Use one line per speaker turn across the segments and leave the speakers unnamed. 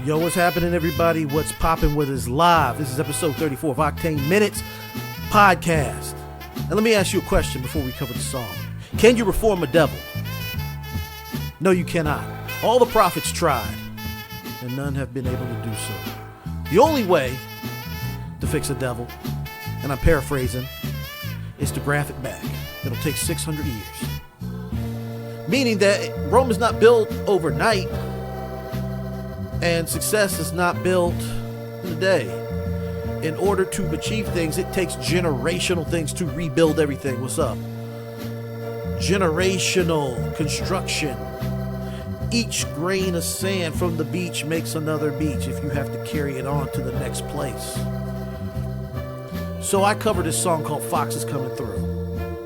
Yo, what's happening, everybody? What's popping with us live? This is episode 34 of Oktane Minutes podcast. And let me ask you a question before we cover the song. Can you reform a devil? No, you cannot. All the prophets tried, and none have been able to do so. The only way to fix a devil, and I'm paraphrasing, is to graft it back. It'll take 600 years. Meaning that Rome is not built overnight, and success is not built in a day. In order to achieve things, it takes generational things to rebuild everything. What's up? Generational construction. Each grain of sand from the beach makes another beach if you have to carry it on to the next place. So I covered this song called Fox is Coming Through.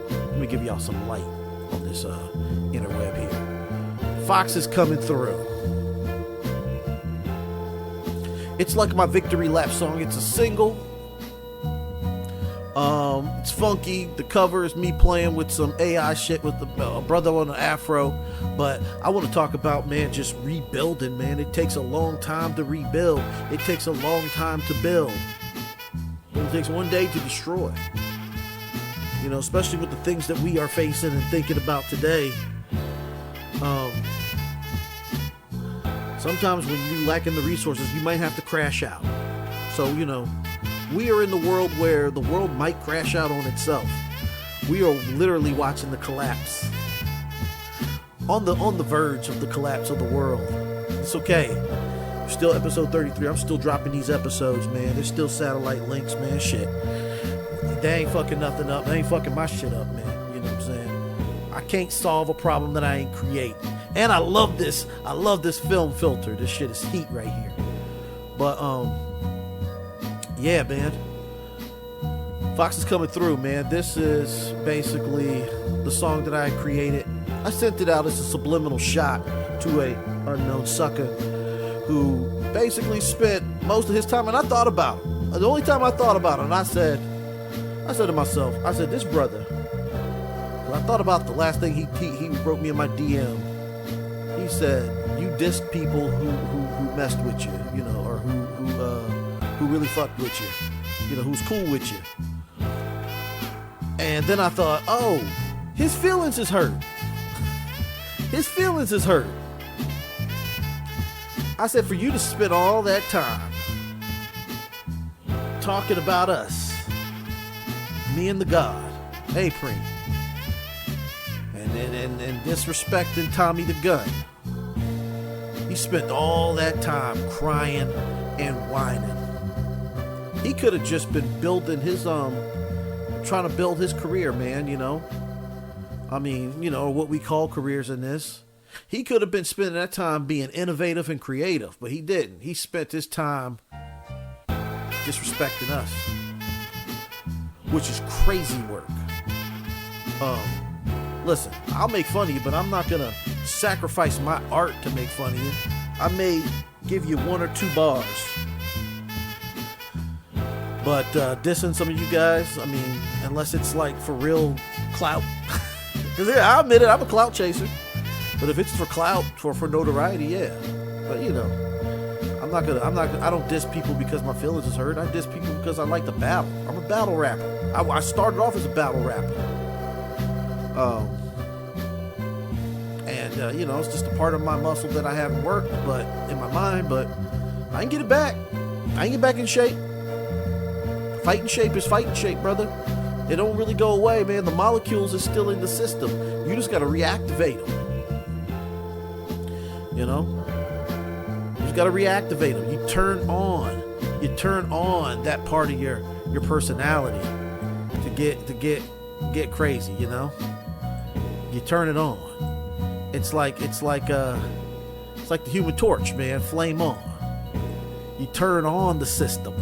Let me give y'all some light on this interweb here. Fox is Coming Through. It's like my victory lap song. It's a single. It's funky. The cover is me playing with some AI shit with a brother on an afro. But I want to talk about, man, just rebuilding, man. It takes a long time to rebuild. It takes a long time to build. It takes one day to destroy. You know, especially with the things that we are facing and thinking about today. Sometimes when you lacking the resources, you might have to crash out. So, you know, we are in the world where the world might crash out on itself. We are literally watching the collapse. On the verge of the collapse of the world. It's okay. Still episode 33. I'm still dropping these episodes, man. There's still satellite links, man. Shit. They ain't fucking nothing up. They ain't fucking my shit up, man. You know what I'm saying? I can't solve a problem that I ain't create. And I love this. I love this film filter. This shit is heat right here. But yeah, man. Fox is Coming Through, man. This is basically the song that I created. I sent it out as a subliminal shot to a unknown sucker who basically spent most of his time, and I thought about it. The only time I thought about it, and I said to myself, I said, this brother, I thought about the last thing he wrote me in my DM. He said, you dissed people who messed with you, you know, or who really fucked with you, you know, who's cool with you. And then I thought, oh, his feelings is hurt. His feelings is hurt. I said, for you to spend all that time talking about us, me and the God, Preem, and disrespecting Tommy the Gun. He spent all that time crying and whining. He could have just been building his trying to build his career, man, you know. I mean, you know, what we call careers in this. He could have been spending that time being innovative and creative, but he didn't. He spent his time disrespecting us, which is crazy work. Listen, I'll make fun of you, but I'm not going to sacrifice my art to make fun of you. I may give you one or two bars. But dissing some of you guys, I mean, unless it's like for real clout. Because I admit it, I'm a clout chaser. But if it's for clout, for notoriety, yeah. But you know, I don't diss people because my feelings is hurt. I diss people because I like to battle. I'm a battle rapper. I started off as a battle rapper. You know, it's just a part of my muscle that I haven't worked, but in my mind, but I can get it back. I can get back in shape. Fighting shape is fighting shape, brother. It don't really go away, man. The molecules is still in the system. You just got to reactivate them. You know? You just got to reactivate them. You turn on that part of your personality to get crazy, you know? You turn it on. It's like the Human Torch, man. Flame on. You turn on the system.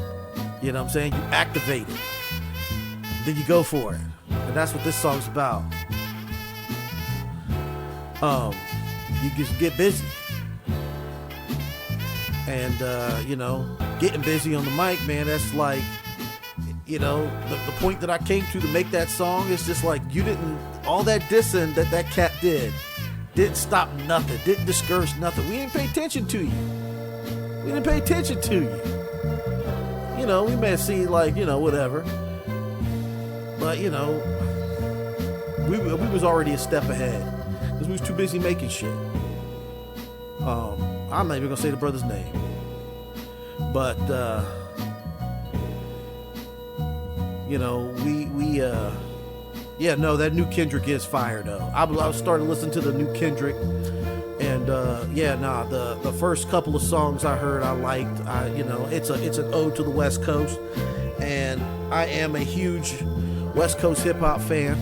You know what I'm saying? You activate it. Then you go for it. And that's what this song's about. You just get busy. And you know, getting busy on the mic, man, that's like, you know, the point that I came to make that song is just like, you didn't, all that dissing that cat didn't stop nothing, didn't discourage nothing. We didn't pay attention to you. We didn't pay attention to you. You know, we may have seen like, you know, whatever. But, you know, we was already a step ahead. Because we was too busy making shit. I'm not even going to say the brother's name. But, you know, that new Kendrick is fire, though. I was starting to listen to the new Kendrick. And, the first couple of songs I heard, I liked. It's an ode to the West Coast. And I am a huge West Coast hip hop fan.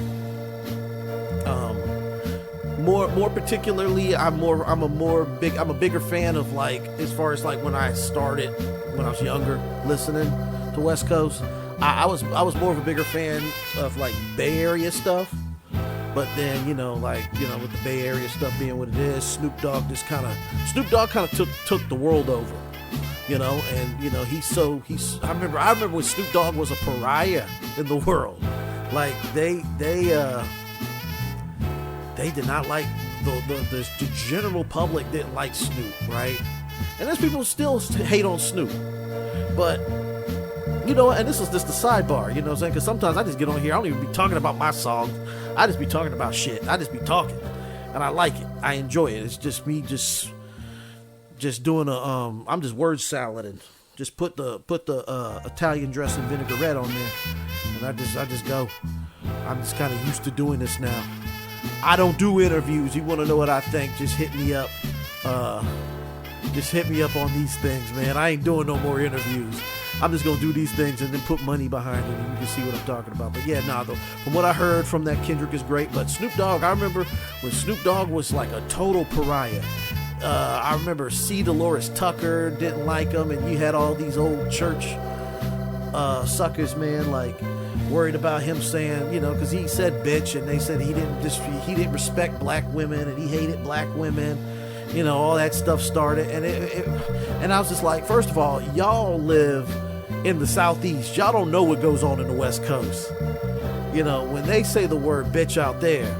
More particularly, I'm a bigger fan of, like, as far as like when I was younger, listening to West Coast. I was more of a bigger fan of like Bay Area stuff. But then, with the Bay Area stuff being what it is, Snoop Dogg kind of took the world over, and I remember when Snoop Dogg was a pariah in the world. Like they did not like the general public didn't like Snoop, right? And there's people who still hate on Snoop, but and this is just the sidebar, you know what I'm saying? Because sometimes I just get on here, I don't even be talking about my songs. I just be talking about shit. I just be talking, and I like it. I enjoy it. It's just me, just doing I'm just word salading. Just put the Italian dressing vinaigrette on there, and I just go. I'm just kind of used to doing this now. I don't do interviews. You want to know what I think? Just hit me up. Just hit me up on these things, man. I ain't doing no more interviews. I'm just gonna do these things and then put money behind it, and you can see what I'm talking about. But yeah, from what I heard from that, Kendrick is great. But Snoop Dogg, I remember when Snoop Dogg was like a total pariah. I remember C. Dolores Tucker didn't like him, and you had all these old church suckers, man, like worried about him saying, because he said bitch, and they said he didn't respect black women, and he hated black women. All that stuff started, and I was just like, first of all, y'all live in the Southeast. Y'all don't know what goes on in the West Coast. When they say the word bitch out there,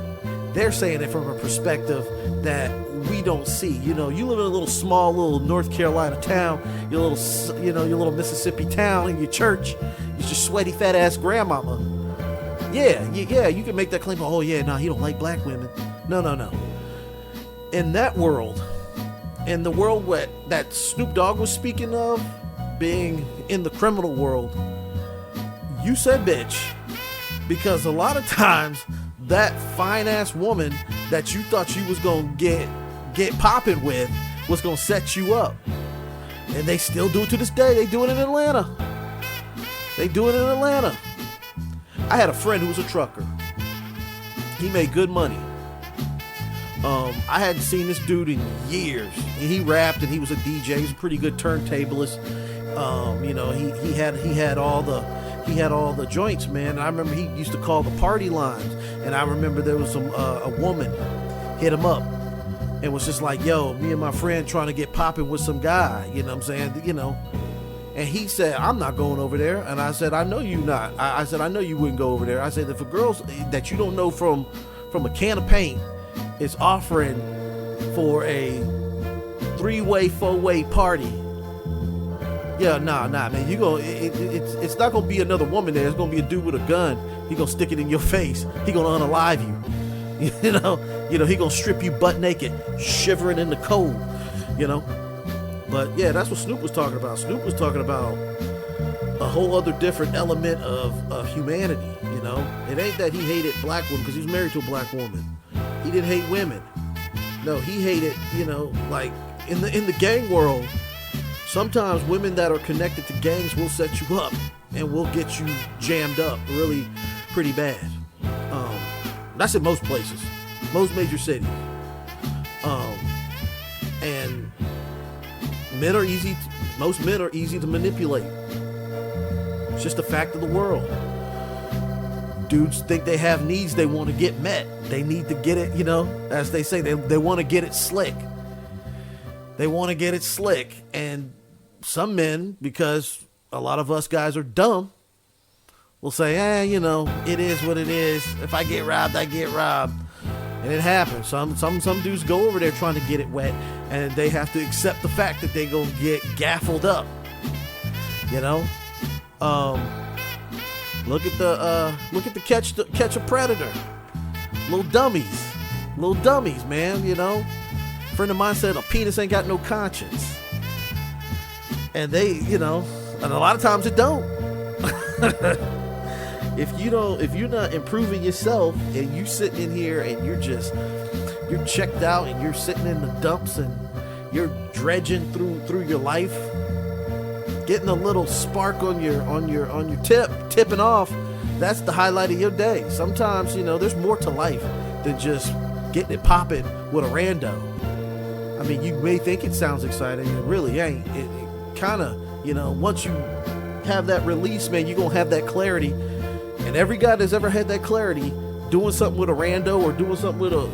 they're saying it from a perspective that we don't see. You live in a little North Carolina town, your little Mississippi town, and your church is your sweaty fat ass grandmama. Yeah, you can make that claim. Oh yeah, he don't like black women. No. In that world, in the world that Snoop Dogg was speaking of, being in the criminal world, you said bitch, because a lot of times that fine ass woman that you thought you was gonna get popping with was gonna set you up, and they still do it to this day. They do it in Atlanta. I had a friend who was a trucker. He made good money. I hadn't seen this dude in years. He rapped and he was a DJ. He was a pretty good turntablist. He had all the joints, man. And I remember he used to call the party lines. And I remember there was a woman hit him up and was just like, yo, me and my friend trying to get popping with some guy. You know what I'm saying? And he said, I'm not going over there. And I said, I know you not. I said, I know you wouldn't go over there. I said, if a girl that you don't know from a can of paint is offering for a 3-way, 4-way party, yeah, nah, man. It's not gonna be another woman there. It's gonna be a dude with a gun. He gonna stick it in your face. He gonna unalive you. He gonna strip you butt naked, shivering in the cold. But yeah, that's what Snoop was talking about. Snoop was talking about a whole other different element of humanity. It ain't that he hated black women because he was married to a black woman. He didn't hate women. No, he hated, like in the gang world, sometimes women that are connected to gangs will set you up and will get you jammed up really pretty bad. That's in most places, most major cities. And most men are easy to manipulate. It's just a fact of the world. Dudes think they have needs they want to get met. They need to get it, as they say, they want to get it slick. And some men, because a lot of us guys are dumb, will say, it is what it is. If I get robbed, I get robbed. And it happens. Some dudes go over there trying to get it wet, and they have to accept the fact that they gonna get gaffled up. You know, look at the catch a predator. Little dummies, man. You know, a friend of mine said a penis ain't got no conscience, and they, you know, and a lot of times it don't. If you're not improving yourself, and you sitting in here and you're checked out, and you're sitting in the dumps, and you're dredging through your life, getting a little spark on your tipping off, that's the highlight of your day. Sometimes, you know, there's more to life than just getting it popping with a rando. I mean, you may think it sounds exciting, it really ain't. It kind of, you know, once you have that release, man, you're gonna have that clarity. And every guy that's ever had that clarity, doing something with a rando, or doing something with a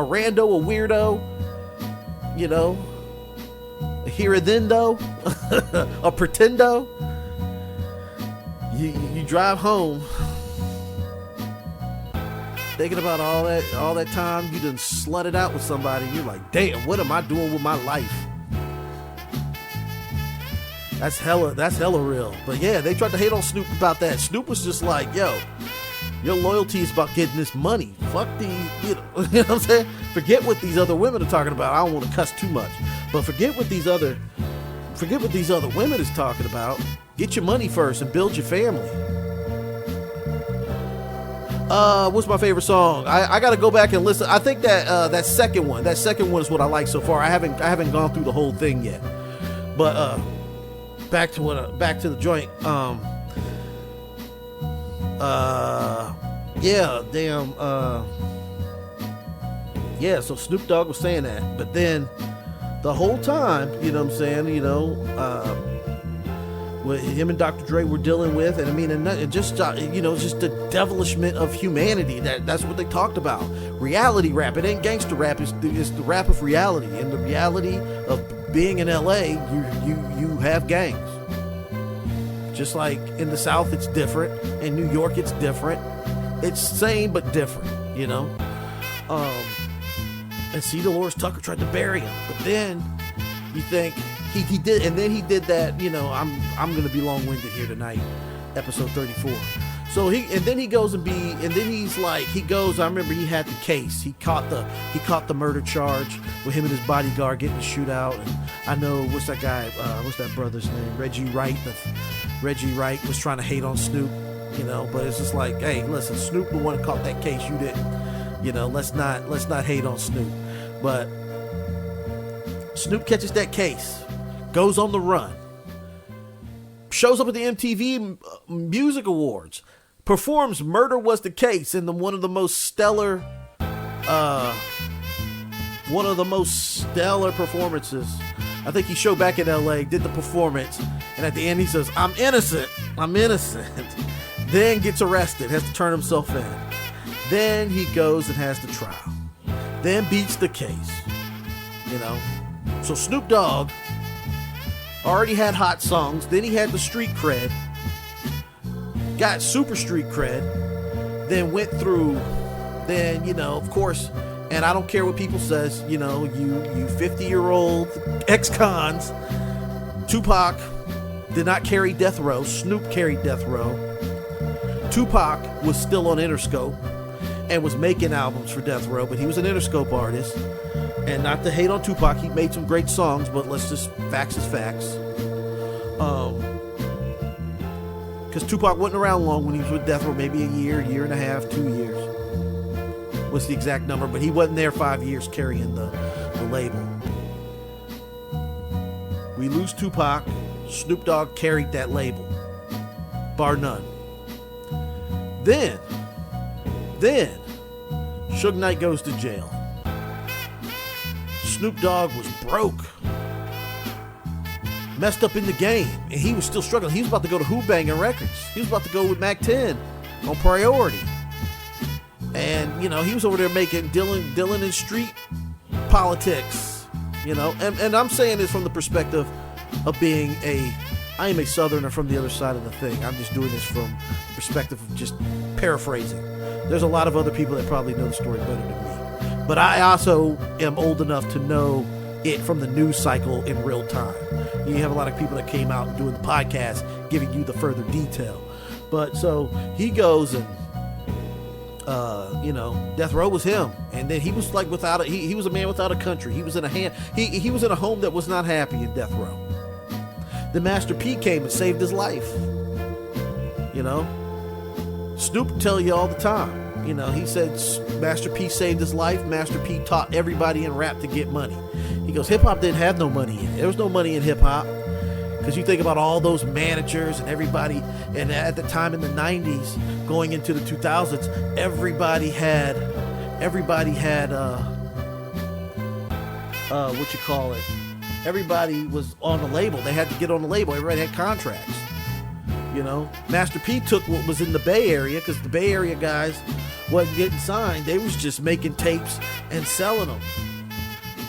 rando, a weirdo, you know, a here-a-then-do, a pretendo, you drive home thinking about all that time you done slutted out with somebody. You're like, damn, what am I doing with my life? That's hella real. But yeah, they tried to hate on Snoop about that. Snoop was just like, yo, your loyalty is about getting this money. Fuck these, you know what I'm saying? Forget what these other women are talking about. I don't want to cuss too much, but forget what these other women is talking about. Get your money first and build your family. What's my favorite song? I got to go back and listen. I think that second one is what I like so far. I haven't gone through the whole thing yet, but back to the joint. So Snoop Dogg was saying that, but then the whole time, you know what I'm saying, you know, what him and Dr. Dre were dealing with, and I mean, and just you know, just the devilishment of humanity. That's what they talked about. Reality rap. It ain't gangster rap. It's the rap of reality. And the reality of being in LA, you have gangs. Just like in the South, it's different. In New York, it's different. It's same but different. You know. And see, Dolores Tucker tried to bury him, but then you think he did, and then he did that. You know, I'm gonna be long-winded here tonight, episode 34. So he goes. I remember he had the case. He caught the murder charge with him and his bodyguard getting a shootout. And I know what's that guy? What's that brother's name? Reggie Wright. Reggie Wright was trying to hate on Snoop. You know, but it's just like, hey, listen, Snoop the one that caught that case. You didn't. You know, let's not hate on Snoop. But Snoop catches that case, goes on the run, shows up at the MTV Music Awards, performs "Murder Was the Case" in one of the most stellar performances. I think he showed back in LA, did the performance, and at the end he says, I'm innocent. Then gets arrested, has to turn himself in. Then he goes and has the trial. Then beats the case. You know? So Snoop Dogg already had hot songs. Then he had the street cred. Got super street cred. Then went through. Then, you know, of course, and I don't care what people says, you know, you 50-year-old ex-cons. Tupac did not carry death row. Snoop carried death row. Tupac was still on Interscope and was making albums for Death Row, but he was an Interscope artist. And not to hate on Tupac, he made some great songs, but let's just, facts is facts. Because Tupac wasn't around long when he was with Death Row, maybe a year and a half, 2 years. What's the exact number? But he wasn't there 5 years carrying the label. We lose Tupac. Snoop Dogg carried that label, bar none. Then Suge Knight goes to jail. Snoop Dogg was broke, messed up in the game, and he was still struggling. He was about to go to Who Banging Records. He was about to go with Mac 10 on Priority. And, you know, he was over there making Dylan and street politics, you know. And I'm saying this from the perspective of being I am a Southerner from the other side of the thing. I'm just doing this from the perspective of just paraphrasing. There's a lot of other people that probably know the story better than me. But I also am old enough to know it from the news cycle in real time. You have a lot of people that came out and doing the podcast giving you the further detail. But so he goes and death row was him, and then he was like without he was a man without a country. He was in he was in a home that was not happy in death row. Then Master P came and saved his life. Snoop will tell you all the time. He said Master P saved his life. Master P taught everybody in rap to get money. He goes, hip hop didn't have no money in it. There was no money in hip hop. Because you think about all those managers and everybody, and at the time in the 90s, going into the 2000s, everybody had everybody was on the label. They had to get on the label. Everybody had contracts. Master P took what was in the Bay Area, because the Bay Area guys wasn't getting signed. They was just making tapes and selling them.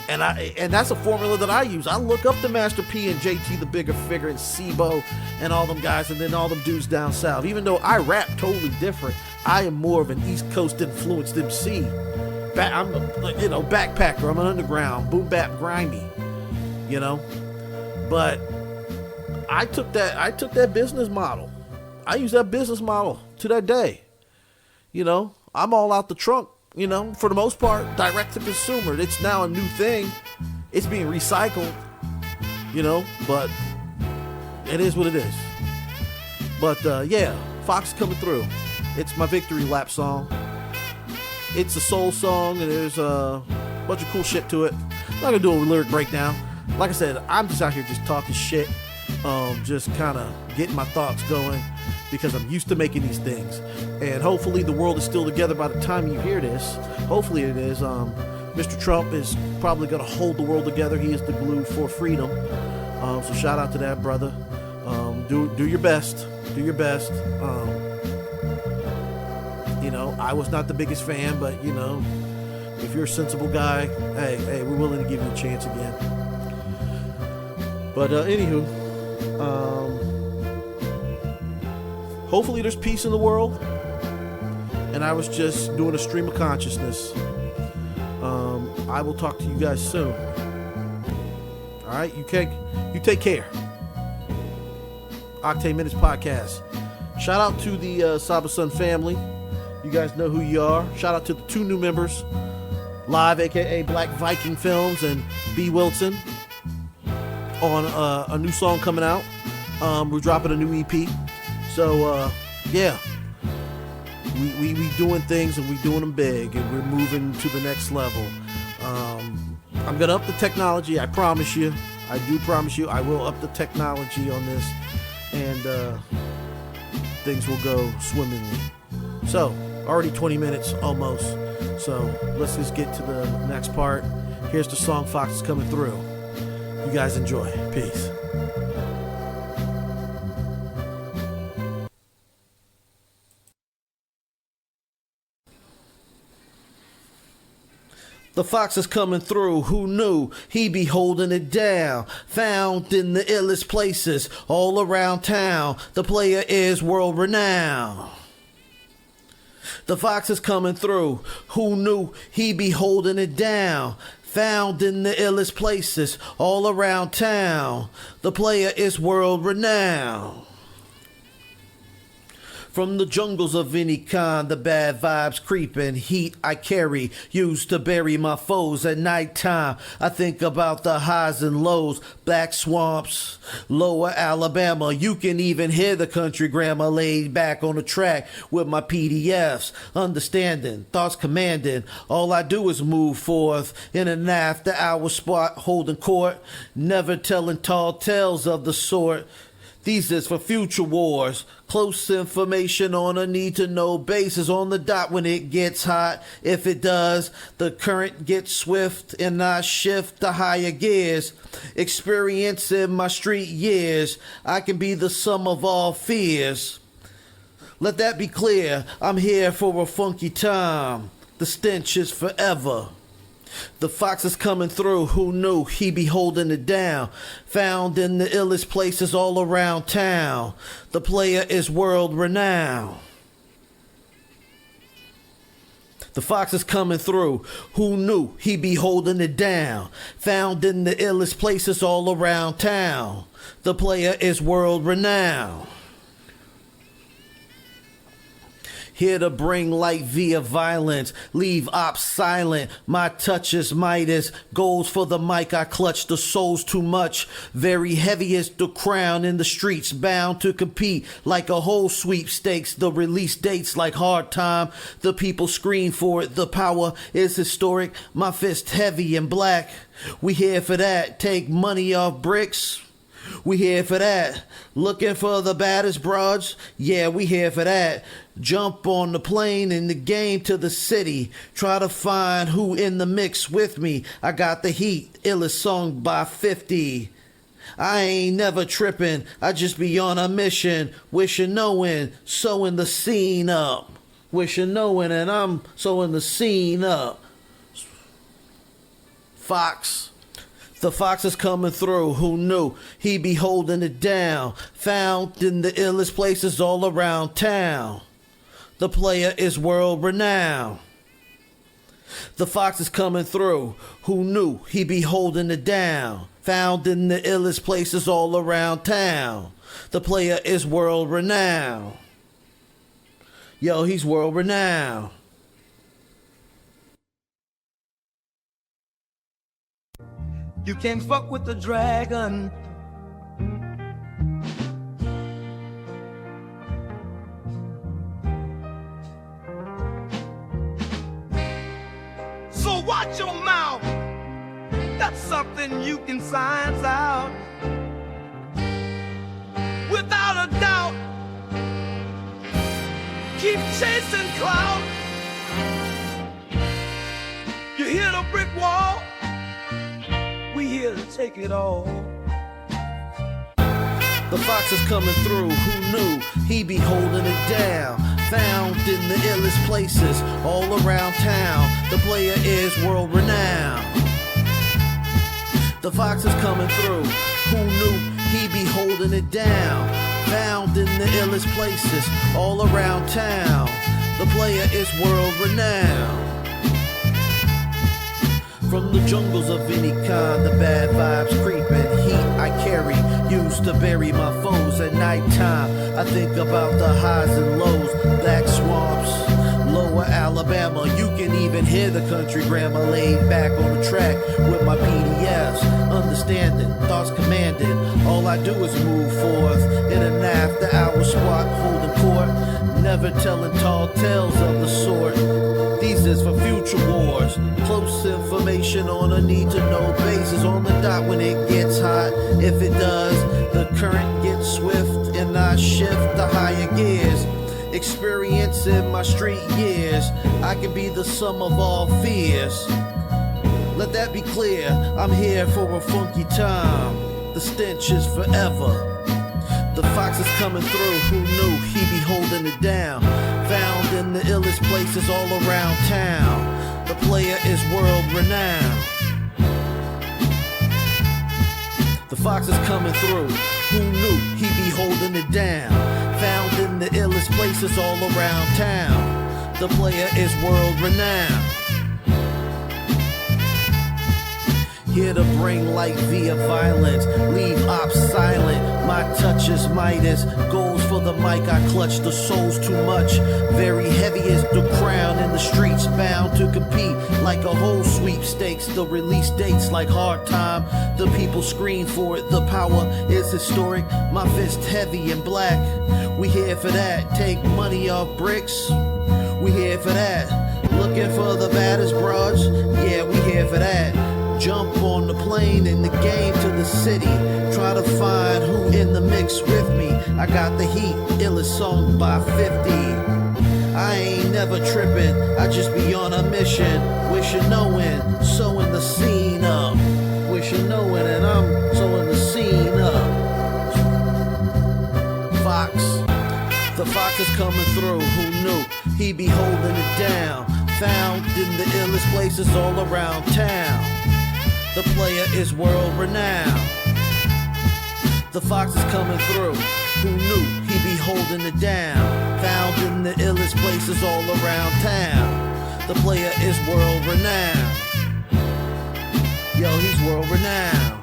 And that's a formula that I use. I look up to Master P and JT the Bigger Figure and Sibo and all them guys, and then all them dudes down south. Even though I rap totally different, I am more of an East Coast influenced MC. I'm backpacker. I'm an underground boom bap grimy. But I took that business model. I use that business model to that day. I'm all out the trunk. For the most part, direct to consumer. It's now a new thing. It's being recycled, but it is what it is. But Fox is coming through. It's my victory lap song. It's a soul song, and there's a bunch of cool shit to it. I'm not gonna do a lyric breakdown. Like I said, I'm just out here just talking shit, just kind of getting my thoughts going, because I'm used to making these things. And hopefully the world is still together by the time you hear this. Hopefully it is. Mr. Trump is probably going to hold the world together. He is the glue for freedom. So shout out to that, brother. Do your best. Do your best. I was not the biggest fan, but, if you're a sensible guy, hey, we're willing to give you a chance again. But anywho, hopefully there's peace in the world. And I was just doing a stream of consciousness. I will talk to you guys soon. All right, you take care. Oktane Minutes Podcast. Shout out to the Saba Sun family. You guys know who you are. Shout out to the 2 new members, Live, aka Black Viking Films, and B. Wilson, on a new song coming out. We're dropping a new EP. So we doing things, and we doing them big, and we're moving to the next level. I'm gonna up the technology. I promise you. I do promise you. I will up the technology on this, and things will go swimmingly. So already 20 minutes almost. So let's just get to the next part. Here's the song Fox is coming through. You guys enjoy. Peace. The Fox is coming through, who knew he be holding it down? Found in the illest places all around town. The player is world renowned. The Fox is coming through, who knew he be holding it down? Found in the illest places all around town. The player is world renowned. From the jungles of any kind, the bad vibes creeping, heat I carry, used to bury my foes at nighttime. I think about the highs and lows, black swamps, lower Alabama. You can even hear the country grammar laid back on the track with my PDFs. Understanding, thoughts commanding, all I do is move forth in an after hour spot holding court, never telling tall tales of the sort. These is for future wars. Close information on a need-to-know basis on the dot when it gets hot. If it does, the current gets swift and I shift to higher gears. Experience in my street years, I can be the sum of all fears. Let that be clear, I'm here for a funky time. The stench is forever. The Fox is coming through, who knew he be holding it down? Found in the illest places all around town. The player is world renowned. The fox is coming through. Who knew he'd be holding it down? Found in the illest places all around town. The player is world renowned. Here to bring light via violence, leave ops silent. My touch is Midas, goes for the mic, I clutch the souls too much. Very heavy is the crown in the streets, bound to compete like a whole sweepstakes. The release dates like hard time, the people scream for it, the power is historic. My fist heavy and black, we here for that, take money off bricks. We here for that. Looking for the baddest broads? Yeah, we here for that. Jump on the plane in the game to the city. Try to find who in the mix with me. I got the heat, illest song by 50. I ain't never tripping, I just be on a mission. Wishing knowing, sewing the scene up. Wishing knowing, and I'm sewing the scene up. Fox. The fox is coming through. Who knew he'd be holding it down? Found in the illest places all around town. The player is world renowned. The fox is coming through. Who knew he'd be holding it down? Found in the illest places all around town. The player is world renowned. Yo, he's world renowned.
You can't fuck with the dragon. So watch your mouth. That's something you can science out. Without a doubt. Keep chasing clout. You hit a brick wall. We here to take it all.
The fox is coming through. Who knew he'd be holding it down? Found in the illest places all around town. The player is world renowned. The fox is coming through. Who knew he'd be holding it down? Found in the illest places all around town. The player is world renowned. From the jungles of any kind, the bad vibes creeping, heat I carry, used to bury my foes at nighttime. I think about the highs and lows, black swamps, lower Alabama. You can even hear the country grammar laid back on the track with my PDFs, understanding, thoughts commanding. All I do is move forth in an after hour spot, holding court, never telling tall tales of the sort. These is for future wars. Close information on a need-to-know basis on the dot when it gets hot. If it does, the current gets swift and I shift the higher gears. Experience in my street years, I can be the sum of all fears. Let that be clear, I'm here for a funky time. The stench is forever. The fox is coming through. Who knew he'd be holding it down? Found in the illest places all around town. The player is world renowned. The fox is coming through. Who knew he'd be holding it down? Found in the illest places all around town. The player is world renowned. Here to bring light via violence, leave ops silent. My touch is Midas, goes for the mic, I clutch the souls too much. Very heavy is the crown in the streets, bound to compete like a whole sweepstakes. The release dates like hard time, the people scream for it, the power is historic. My fist heavy and black, we here for that, take money off bricks. We here for that, looking for the baddest broads, yeah we here for that. Jump on the plane in the game to the city. Try to find who in the mix with me. I got the heat, illest song by 50. I ain't never tripping, I just be on a mission. Wishing knowing, sewing the scene up. Wishing knowing, and I'm sewing the scene up. Fox. The fox is coming through. Who knew he'd be holding it down? Found in the illest places all around town. The player is world renowned. The fox is coming through. Who knew he'd be holding it down? Found in the illest places all around town. The player is world renowned. Yo, he's world renowned.